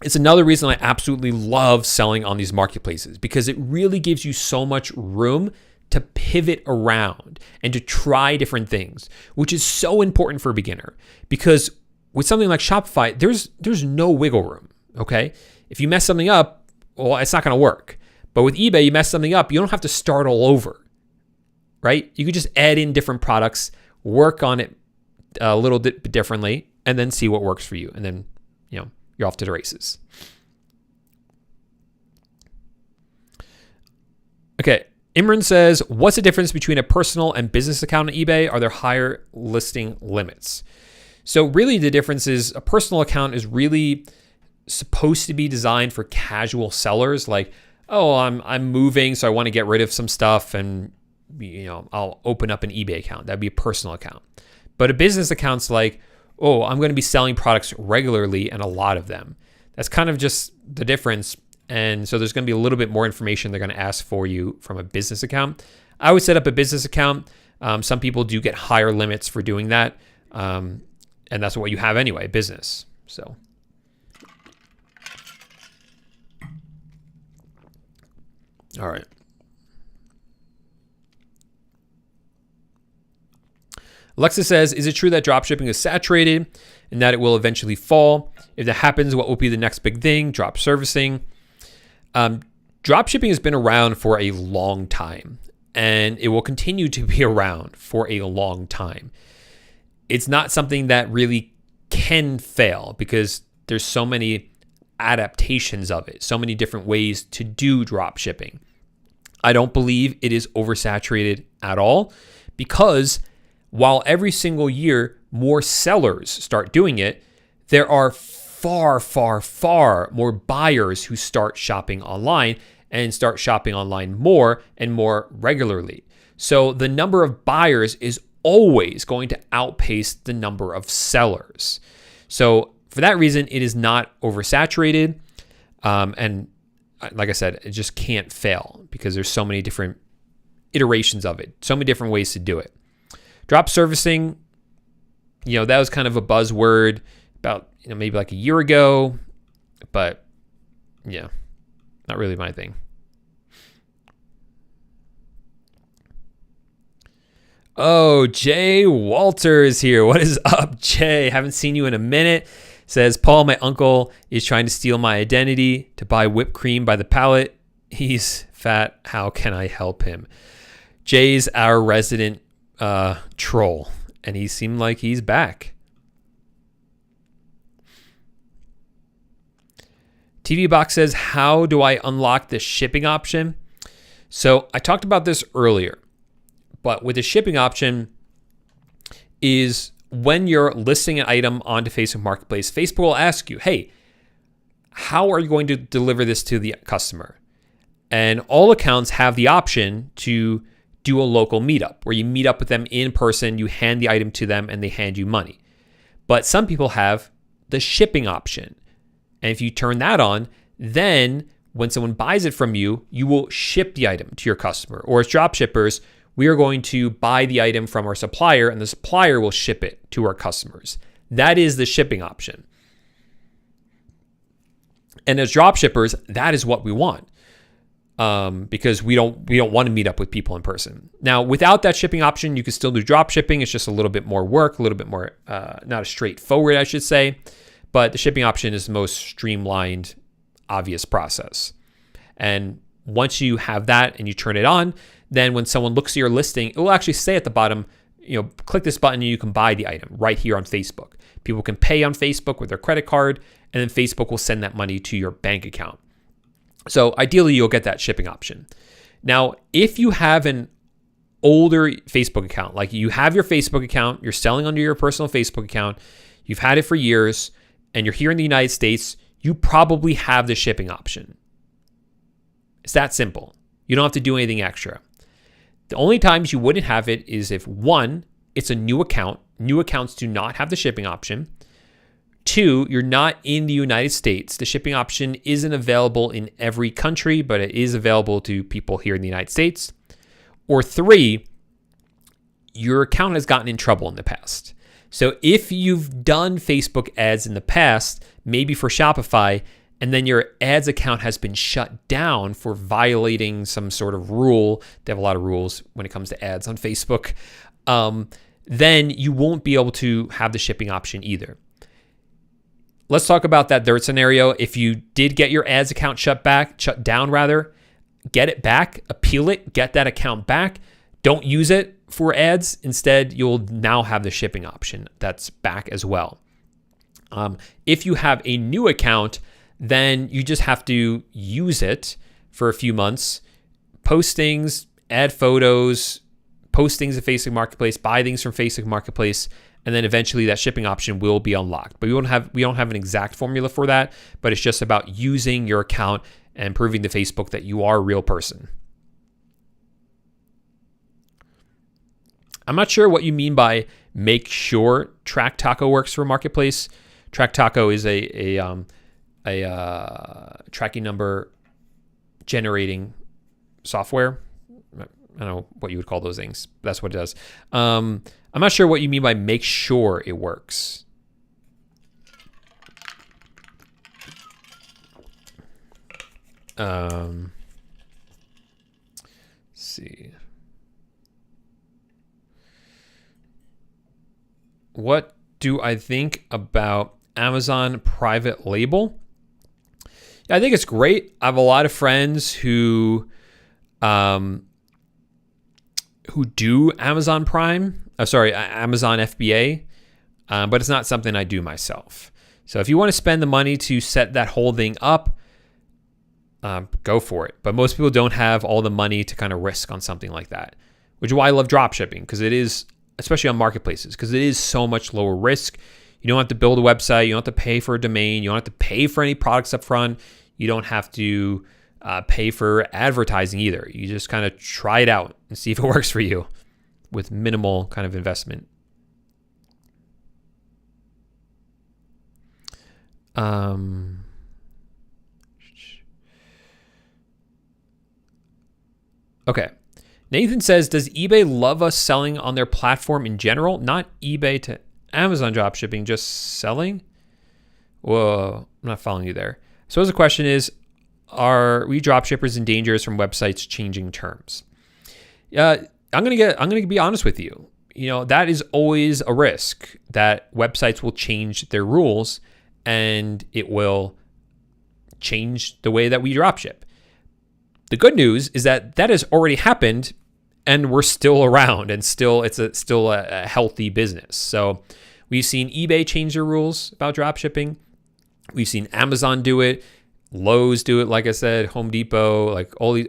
It's another reason I absolutely love selling on these marketplaces because it really gives you so much room to pivot around and to try different things, which is so important for a beginner because with something like Shopify, there's no wiggle room, okay? If you mess something up, well, it's not going to work. But with eBay, you mess something up, you don't have to start all over, right? You could just add in different products, work on it a little bit differently, and then see what works for you. And then, you're off to the races. Okay. Imran says, what's the difference between a personal and business account on eBay? Are there higher listing limits? So really the difference is a personal account is really supposed to be designed for casual sellers. Like, oh, I'm moving, so I want to get rid of some stuff and, I'll open up an eBay account. That'd be a personal account. But a business account's like, oh, I'm going to be selling products regularly and a lot of them. That's kind of just the difference. And so there's going to be a little bit more information they're going to ask for you from a business account. I would set up a business account. Some people do get higher limits for doing that. And that's what you have anyway, business. So. All right. Alexa says, is it true that dropshipping is saturated and that it will eventually fall? If that happens, what will be the next big thing? Drop servicing. Dropshipping has been around for a long time and it will continue to be around for a long time. It's not something that really can fail because there's so many adaptations of it, so many different ways to do dropshipping. I don't believe it is oversaturated at all because while every single year more sellers start doing it, there are far, far, far more buyers who start shopping online and start shopping online more and more regularly. So the number of buyers is always going to outpace the number of sellers. So for that reason, it is not oversaturated. And like I said, it just can't fail because there's so many different iterations of it, so many different ways to do it. Drop servicing, that was kind of a buzzword about, maybe like a year ago, but yeah, not really my thing. Oh, Jay Walter is here. What is up, Jay? Haven't seen you in a minute. Says, Paul, my uncle is trying to steal my identity to buy whipped cream by the pallet. He's fat. How can I help him? Jay's our resident troll, and he seemed like he's back. TV Box says, how do I unlock the shipping option? So I talked about this earlier, but with the shipping option is when you're listing an item onto Facebook Marketplace, Facebook will ask you, hey, how are you going to deliver this to the customer? And all accounts have the option to do a local meetup where you meet up with them in person, you hand the item to them, and they hand you money. But some people have the shipping option. And if you turn that on, then when someone buys it from you, you will ship the item to your customer. Or as dropshippers, we are going to buy the item from our supplier and the supplier will ship it to our customers. That is the shipping option. And as dropshippers, that is what we want. Because we don't want to meet up with people in person. Now, without that shipping option, you can still do drop shipping. It's just a little bit more work, a little bit more, not as straightforward, I should say. But the shipping option is the most streamlined, obvious process. And once you have that and you turn it on, then when someone looks at your listing, it will actually say at the bottom, click this button and you can buy the item right here on Facebook. People can pay on Facebook with their credit card, and then Facebook will send that money to your bank account. So ideally, you'll get that shipping option. Now, if you have an older Facebook account, like you have your Facebook account, you're selling under your personal Facebook account, you've had it for years, and you're here in the United States, you probably have the shipping option. It's that simple. You don't have to do anything extra. The only times you wouldn't have it is if, one, it's a new account. New accounts do not have the shipping option. Two, you're not in the United States. The shipping option isn't available in every country, but it is available to people here in the United States. Or three, your account has gotten in trouble in the past. So if you've done Facebook ads in the past, maybe for Shopify, and then your ads account has been shut down for violating some sort of rule, they have a lot of rules when it comes to ads on Facebook, then you won't be able to have the shipping option either. Let's talk about that third scenario. If you did get your ads account shut down, get it back, appeal it, get that account back. Don't use it for ads. Instead, you'll now have the shipping option that's back as well. If you have a new account, then you just have to use it for a few months, post things, add photos, post things at Facebook Marketplace, buy things from Facebook Marketplace, and then eventually that shipping option will be unlocked. But we don't have an exact formula for that, but it's just about using your account and proving to Facebook that you are a real person. I'm not sure what you mean by make sure Track Taco works for Marketplace. Track Taco is a tracking number generating software. I don't know what you would call those things. That's what it does. I'm not sure what you mean by make sure it works. Let's see. What do I think about Amazon private label? Yeah, I think it's great. I have a lot of friends who do Amazon Prime. Amazon FBA, but it's not something I do myself. So if you want to spend the money to set that whole thing up, go for it. But most people don't have all the money to kind of risk on something like that, which is why I love dropshipping, because it is, especially on marketplaces, because it is so much lower risk. You don't have to build a website. You don't have to pay for a domain. You don't have to pay for any products up front. You don't have to pay for advertising either. You just kind of try it out and see if it works for you with minimal kind of investment. Okay. Nathan says, does eBay love us selling on their platform in general? Not eBay to Amazon dropshipping, just selling? Whoa, I'm not following you there. So the question is, are we dropshippers in danger from websites changing terms? I'm gonna be honest with you. That is always a risk that websites will change their rules and it will change the way that we dropship. The good news is that has already happened and we're still around and it's still a healthy business. So we've seen eBay change their rules about dropshipping. We've seen Amazon do it. Lowe's do it, like I said, Home Depot, like all these,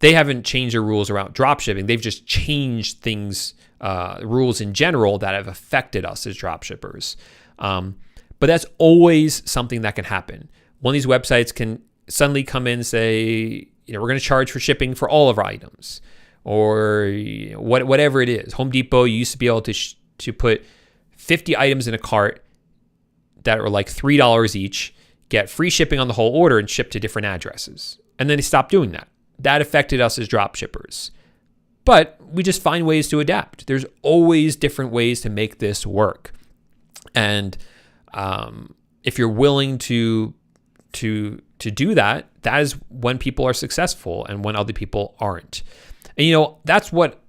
they haven't changed their rules around dropshipping. They've just changed things, rules in general that have affected us as dropshippers. But that's always something that can happen. One of these websites can suddenly come in and say, we're going to charge for shipping for all of our items, or whatever it is. Home Depot, you used to be able to put 50 items in a cart that were like $3 each, get free shipping on the whole order, and ship to different addresses. And then they stopped doing that. That affected us as drop shippers. But we just find ways to adapt. There's always different ways to make this work. And if you're willing to do that, that is when people are successful and when other people aren't. And that's what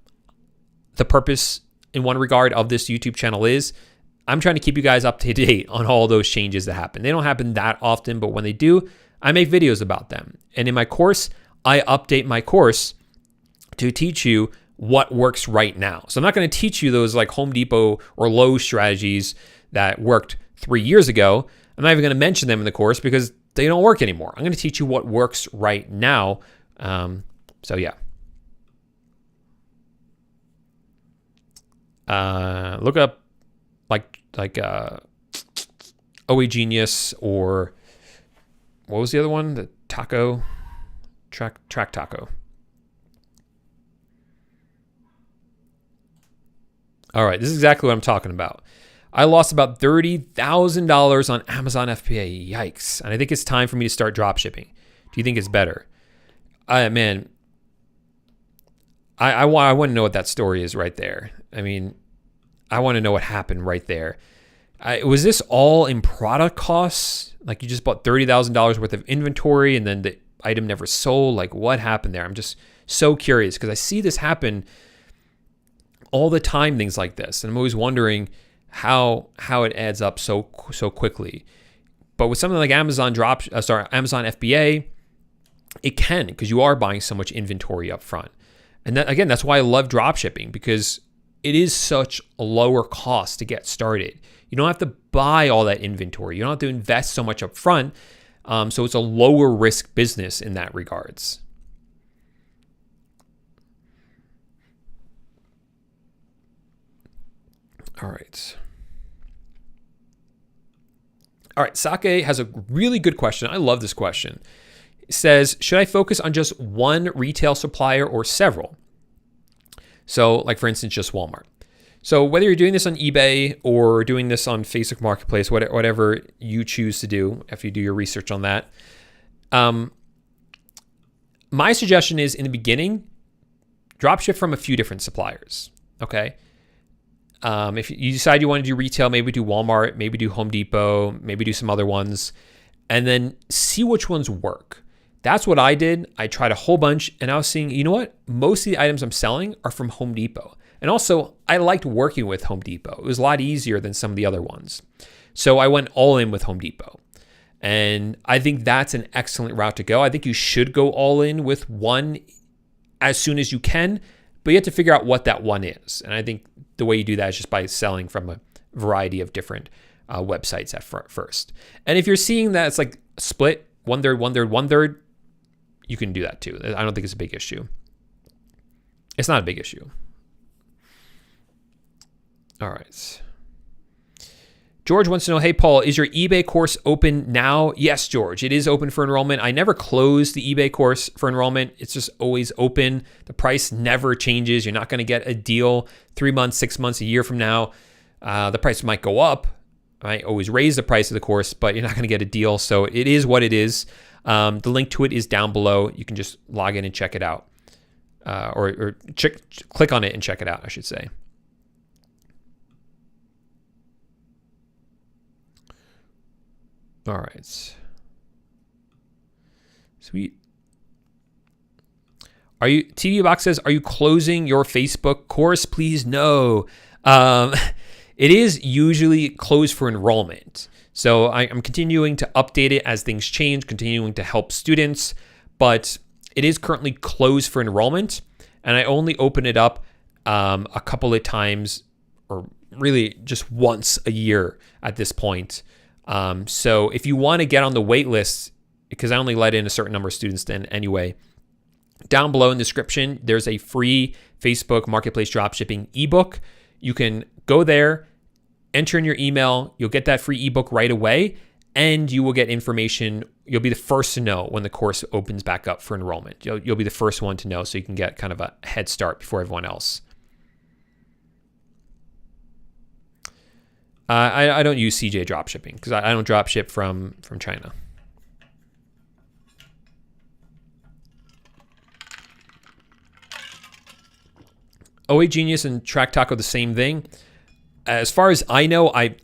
the purpose in one regard of this YouTube channel is. I'm trying to keep you guys up to date on all those changes that happen. They don't happen that often, but when they do, I make videos about them. And in my course, I update my course to teach you what works right now. So I'm not going to teach you those like Home Depot or Lowe's strategies that worked 3 years ago. I'm not even going to mention them in the course because they don't work anymore. I'm going to teach you what works right now. So yeah. Look up like OA Genius, or what was the other one? The Taco Track Taco. All right, this is exactly what I'm talking about. I lost about $30,000 on Amazon FBA. Yikes. And I think it's time for me to start drop shipping. Do you think it's better? Man, I want to know what that story is right there. I mean, I want to know what happened right there. Was this all in product costs? Like you just bought $30,000 worth of inventory and then the item never sold? Like what happened there? I'm just so curious because I see this happen all the time, things like this. And I'm always wondering how it adds up so quickly. But with something like Amazon FBA, it can, because you are buying so much inventory up front. And that, again, that's why I love drop shipping, because it is such a lower cost to get started. You don't have to buy all that inventory. You don't have to invest so much up front. So it's a lower risk business in that regards. All right. Sake has a really good question. I love this question. It says, should I focus on just one retail supplier or several? So like for instance, just Walmart. So whether you're doing this on eBay or doing this on Facebook Marketplace, whatever you choose to do, after you do your research on that, my suggestion is in the beginning, dropship from a few different suppliers, okay? If you decide you want to do retail, maybe do Walmart, maybe do Home Depot, maybe do some other ones, and then see which ones work. That's what I did. I tried a whole bunch, and I was seeing, you know what? Most of the items I'm selling are from Home Depot. And also, I liked working with Home Depot. It was a lot easier than some of the other ones. So I went all in with Home Depot. And I think that's an excellent route to go. I think you should go all in with one as soon as you can, but you have to figure out what that one is. And I think the way you do that is just by selling from a variety of different websites at first. And if you're seeing that it's like split, 1/3, 1/3, 1/3, you can do that too. I don't think it's a big issue. It's not a big issue. All right. George wants to know, hey, Paul, is your eBay course open now? Yes, George, it is open for enrollment. I never close the eBay course for enrollment. It's just always open. The price never changes. You're not going to get a deal 3 months, 6 months, a year from now. The price might go up. I might always raise the price of the course, but you're not going to get a deal. So it is what it is. The link to it is down below. You can just log in and check it out. Or click on it and check it out, I should say. All right. Sweet. TV Box says, are you closing your Facebook course? Please, no. It is usually closed for enrollment. So I'm continuing to update it as things change, continuing to help students, but it is currently closed for enrollment. And I only open it up a couple of times, or really just once a year at this point. So if you want to get on the wait list, because I only let in a certain number of students then anyway, down below in the description, there's a free Facebook Marketplace Dropshipping ebook. You can go there, enter in your email, you'll get that free ebook right away. and you will get information. You'll be the first to know when the course opens back up for enrollment. You'll be the first one to know, so you can get kind of a head start before everyone else. I don't use CJ dropshipping because I don't dropship from China. OA Genius and Track Taco the same thing. As far as I know, I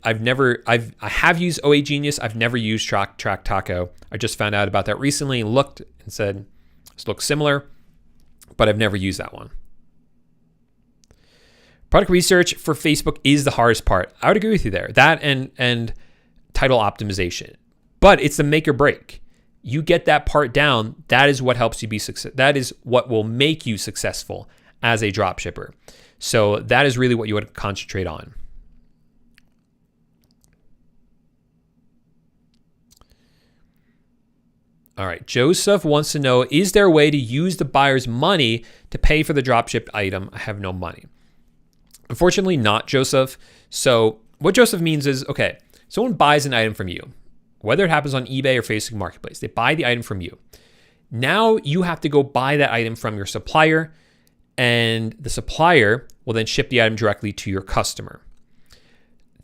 have used OA Genius. I've never used Track Taco. I just found out about that recently and looked and said this looks similar, but I've never used that one. Product research for Facebook is the hardest part. I would agree with you there. That and title optimization. But it's the make or break. You get that part down, that is what helps you be successful. That is what will make you successful as a dropshipper. So that is really what you would concentrate on. All right, Joseph wants to know, is there a way to use the buyer's money to pay for the dropshipped item? I have no money. Unfortunately not, Joseph. So what Joseph means is, okay, someone buys an item from you, whether it happens on eBay or Facebook Marketplace. They buy the item from you. Now you have to go buy that item from your supplier, and the supplier will then ship the item directly to your customer.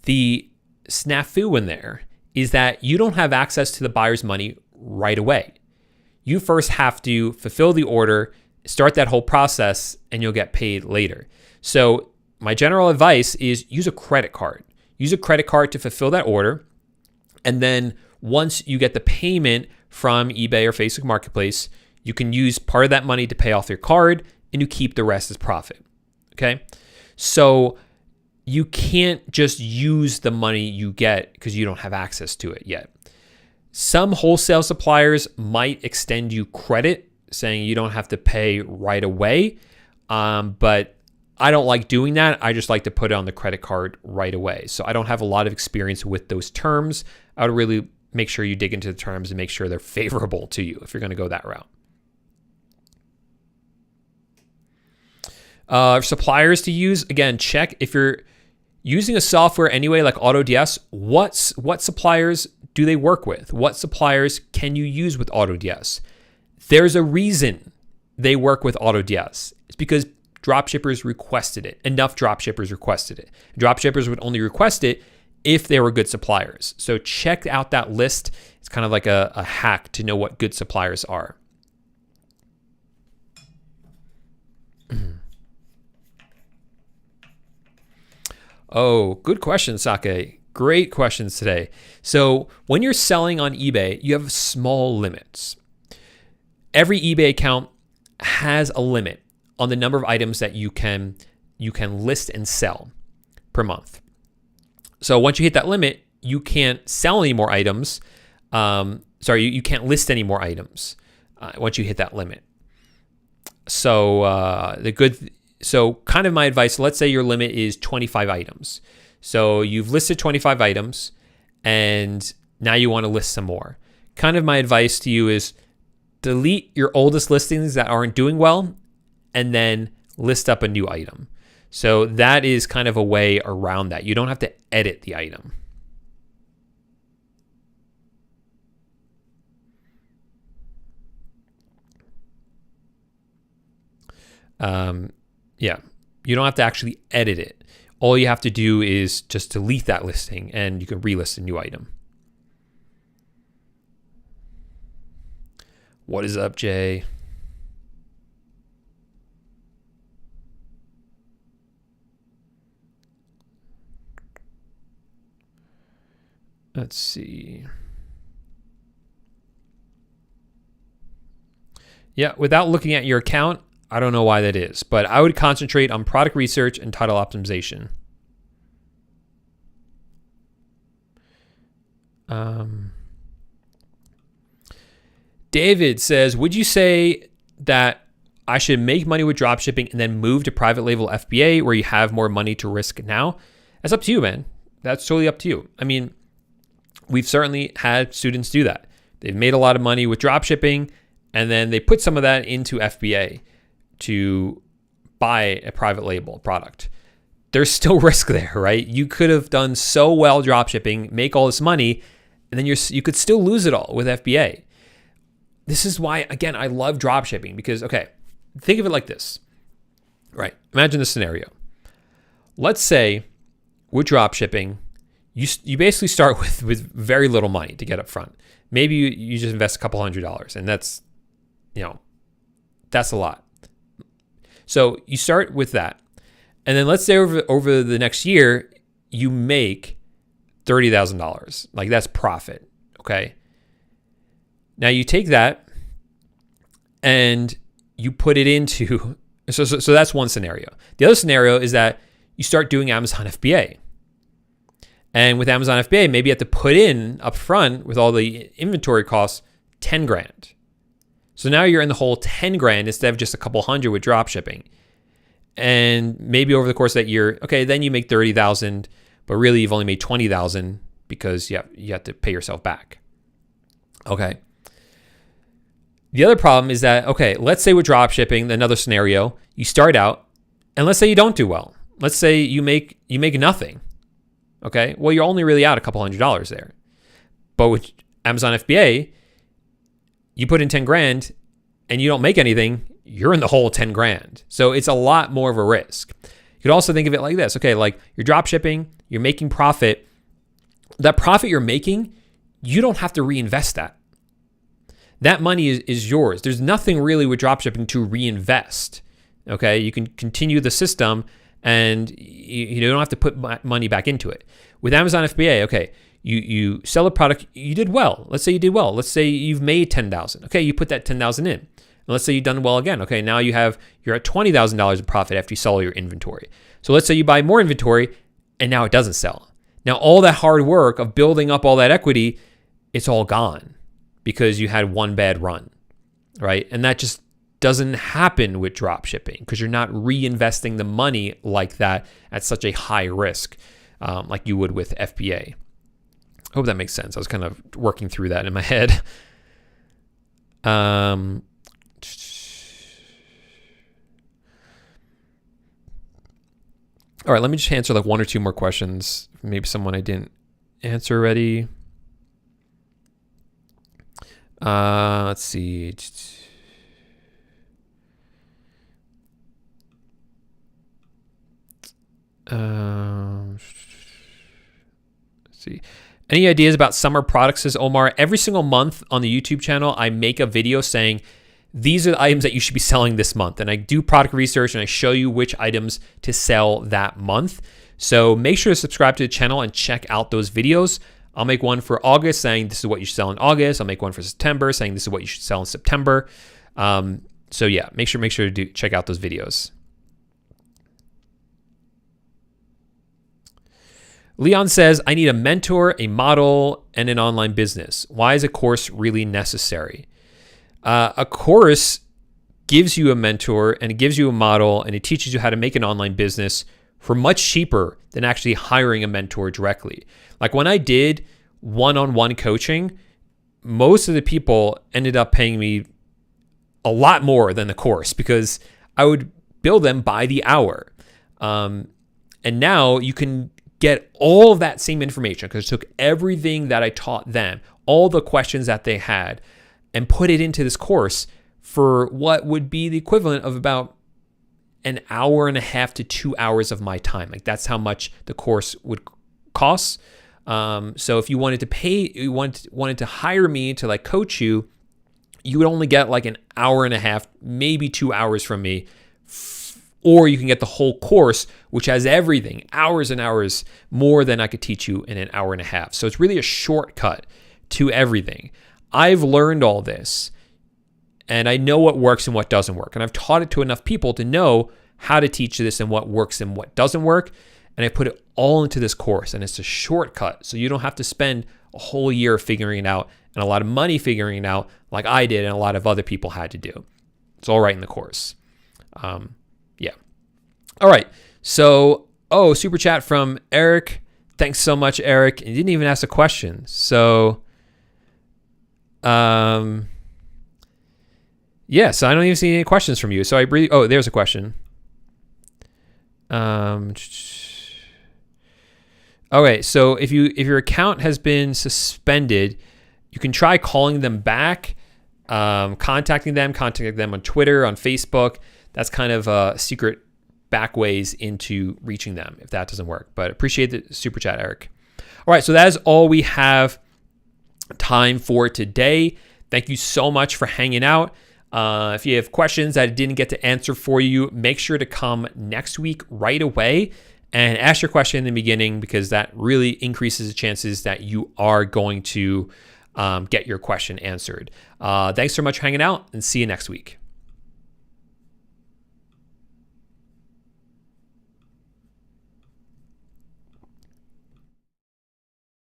The snafu in there is that you don't have access to the buyer's money right away. You first have to fulfill the order, start that whole process, and you'll get paid later. So my general advice is use a credit card. Use a credit card to fulfill that order. And then once you get the payment from eBay or Facebook Marketplace, you can use part of that money to pay off your card and you keep the rest as profit. Okay? So you can't just use the money you get because you don't have access to it yet. Some wholesale suppliers might extend you credit, saying you don't have to pay right away. But I don't like doing that. I just like to put it on the credit card right away. So I don't have a lot of experience with those terms. I would really make sure you dig into the terms and make sure they're favorable to you if you're going to go that route. Suppliers to use, again, check if you're using a software anyway, like AutoDS, what suppliers do they work with? What suppliers can you use with AutoDS? There's a reason they work with AutoDS. It's because dropshippers requested it. Enough dropshippers requested it. Dropshippers would only request it if they were good suppliers. So check out that list. It's kind of like a hack to know what good suppliers are. Oh, good question, Sake. Great questions today. So when you're selling on eBay, you have small limits. Every eBay account has a limit on the number of items that you can list and sell per month. So once you hit that limit, you can't sell any more items. You can't list any more items once you hit that limit. So So kind of my advice, let's say your limit is 25 items. So you've listed 25 items and now you want to list some more. Kind of my advice to you is delete your oldest listings that aren't doing well and then list up a new item. So that is kind of a way around that. You don't have to edit the item. You don't have to actually edit it. All you have to do is just delete that listing and you can relist a new item. What is up, Jay? Let's see. Yeah, without looking at your account, I don't know why that is, but I would concentrate on product research and title optimization. David says, would you say that I should make money with dropshipping and then move to private label FBA where you have more money to risk now? That's up to you, man. That's totally up to you. I mean, we've certainly had students do that. They've made a lot of money with dropshipping and then they put some of that into FBA to buy a private label product. There's still risk there, right? You could have done so well dropshipping, make all this money, and then you could still lose it all with FBA. This is why, again, I love dropshipping because, okay, think of it like this, right? Imagine this scenario. Let's say with dropshipping, you basically start with very little money to get up front. Maybe you just invest a couple $100, and that's a lot. So you start with that. And then let's say over the next year, you make $30,000. Like that's profit, okay? Now you take that and you put it into, so that's one scenario. The other scenario is that you start doing Amazon FBA. And with Amazon FBA, maybe you have to put in up front with all the inventory costs, 10 grand. So now you're in the whole 10 grand instead of just a couple hundred with drop shipping. And maybe over the course of that year, okay, then you make 30,000, but really you've only made 20,000 because you have to pay yourself back. Okay. The other problem is that, okay, let's say with drop shipping, another scenario, you start out and let's say you don't do well. Let's say you make nothing. Okay. Well, you're only really out a couple $100 there. But with Amazon FBA, you put in 10 grand and you don't make anything, you're in the whole 10 grand. So it's a lot more of a risk. You could also think of it like this. Okay, like you're drop shipping, you're making profit. That profit you're making, you don't have to reinvest that. That money is yours. There's nothing really with drop shipping to reinvest. Okay, you can continue the system and you don't have to put money back into it. With Amazon FBA, okay, you sell a product, you did well. Let's say you did well. Let's say you've made 10,000. Okay, you put that 10,000 in. And let's say you've done well again. Okay, now you're at $20,000 of profit after you sell all your inventory. So let's say you buy more inventory and now it doesn't sell. Now all that hard work of building up all that equity, it's all gone because you had one bad run, right? And that just doesn't happen with drop shipping because you're not reinvesting the money like that at such a high risk like you would with FBA. I hope that makes sense. I was kind of working through that in my head. All right, let me just answer like one or two more questions. Maybe someone I didn't answer already. Let's see. Let's see. Any ideas about summer products, says Omar? Every single month on the YouTube channel, I make a video saying, these are the items that you should be selling this month. And I do product research and I show you which items to sell that month. So make sure to subscribe to the channel and check out those videos. I'll make one for August saying this is what you should sell in August. I'll make one for September saying this is what you should sell in September. So yeah, make sure to check out those videos. Leon says, I need a mentor, a model, and an online business. Why is a course really necessary? A course gives you a mentor and it gives you a model and it teaches you how to make an online business for much cheaper than actually hiring a mentor directly. Like when I did one-on-one coaching, most of the people ended up paying me a lot more than the course because I would bill them by the hour. And now you can get all of that same information because I took everything that I taught them, all the questions that they had, and put it into this course for what would be the equivalent of about an hour and a half to 2 hours of my time. Like that's how much the course would cost. So if you wanted to pay, you wanted to hire me to like coach you, you would only get like an hour and a half, maybe 2 hours from me. Or you can get the whole course, which has everything, hours and hours more than I could teach you in an hour and a half. So it's really a shortcut to everything. I've learned all this and I know what works and what doesn't work. And I've taught it to enough people to know how to teach this and what works and what doesn't work. And I put it all into this course and it's a shortcut. So you don't have to spend a whole year figuring it out and a lot of money figuring it out like I did and a lot of other people had to do. It's all right in the course. Yeah. All right. So, super chat from Eric. Thanks so much, Eric. And you didn't even ask a question. So, yeah, so I don't even see any questions from you. So there's a question. Okay, so if your account has been suspended, you can try calling them back, contacting them on Twitter, on Facebook. That's kind of a secret back ways into reaching them if that doesn't work. But appreciate the super chat, Eric. All right, so that is all we have time for today. Thank you so much for hanging out. If you have questions that I didn't get to answer for you, make sure to come next week right away and ask your question in the beginning, because that really increases the chances that you are going to get your question answered. Thanks so much for hanging out, and see you next week.